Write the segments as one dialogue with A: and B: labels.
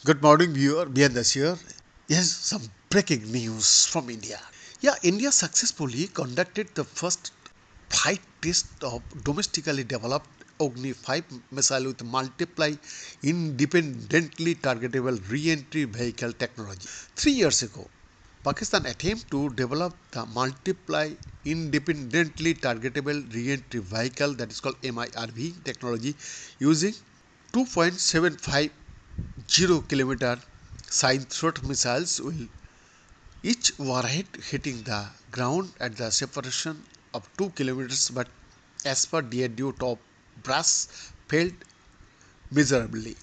A: Good morning, viewer. Biendas here. Here's some breaking news from India. India successfully conducted the first flight test of domestically developed Agni V missile with multiply independently targetable re-entry vehicle technology. 3 years ago, Pakistan attempted to develop the multiply independently targetable re-entry vehicle, that is called MIRV technology, using 2.75 0 kilometer sign threat missiles, will each warhead hitting the ground at the separation of 2 kilometers, but as per DRDO top brass failed miserably.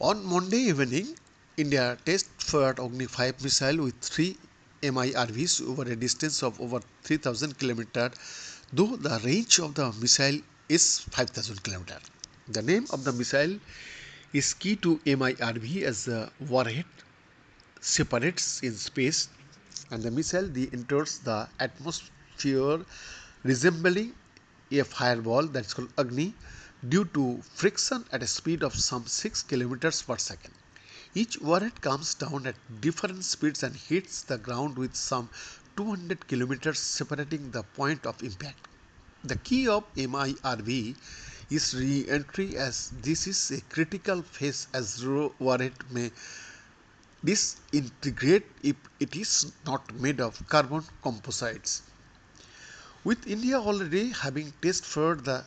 A: On Monday evening, India test fired Agni 5 missile with 3 MIRVs over a distance of over 3000 km, though the range of the missile is 5000 km. The name of the missile is key to MIRV as the warhead separates in space and the missile enters the atmosphere resembling a fireball, that is called Agni, due to friction at a speed of some 6 kilometers per second. Each warhead comes down at different speeds and hits the ground with some 200 kilometers separating the point of impact. The key of MIRV is re-entry, as this is a critical phase as warhead may disintegrate if it is not made of carbon composites. With India already having test for the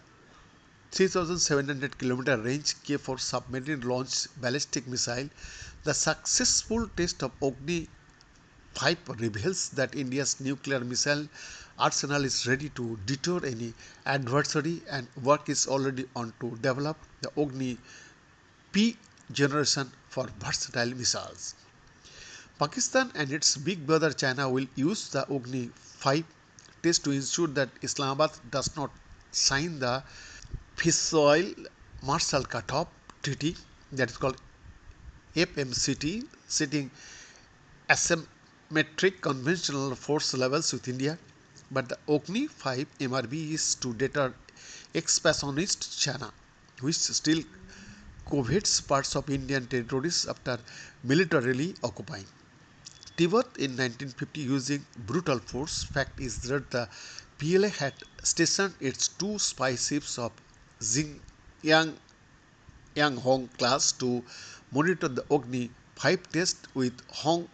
A: 3700 km range K4 submarine launched ballistic missile, the successful test of Agni 5 reveals that India's nuclear missile arsenal is ready to deter any adversary, and work is already on to develop the Agni P generation for versatile missiles. Pakistan and its big brother China will use the Agni 5 test to ensure that Islamabad does not sign the Fissile Marshall Cutoff Treaty, that is called FMCT, setting asymmetric conventional force levels with India. But the Agni 5 MRV is to deter expansionist China, which still covets parts of Indian territories after militarily occupying Tibet in 1950 using brutal force. Fact is that the PLA had stationed its two spy ships of Xinjiang Hong class to monitor the Agni 5 test, with Hong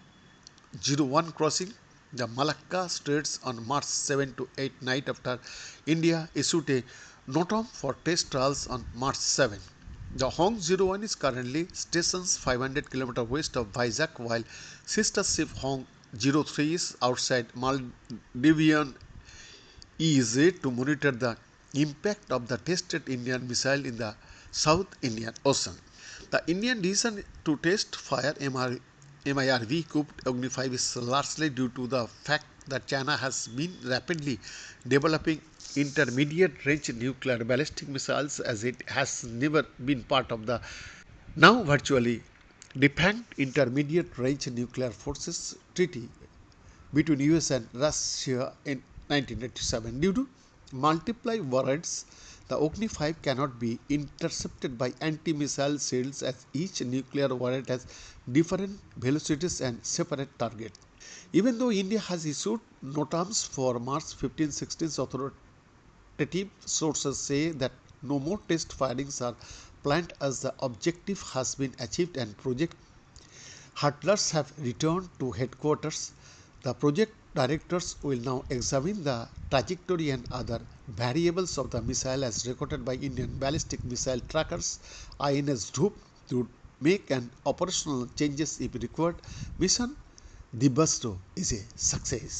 A: 01 crossing the Malacca Straits on March 7 to 8 night after India issued a NOTAM for test trials on March 7. The Hong 01 is currently stationed 500 km west of Vizag, while sister ship Hong 03 is outside Maldivian EEZ to monitor the impact of the tested Indian missile in the South Indian Ocean. The Indian decision to test fire MIRV equipped Agni 5 is largely due to the fact that China has been rapidly developing intermediate range nuclear ballistic missiles, as it has never been part of the now virtually defunct Intermediate Range Nuclear Forces Treaty between US and Russia in 1987. Due to multiple warheads, the Agni 5 cannot be intercepted by anti-missile shields, as each nuclear warhead has different velocities and separate targets. Even though India has issued NOTAMs for March 15-16, authoritative sources say that no more test firings are planned, as the objective has been achieved and project handlers have returned to headquarters. The project directors will now examine the trajectory and other variables of the missile as recorded by Indian ballistic missile trackers INS Dhruv to make an operational changes if required. Mission Dibastro is a success.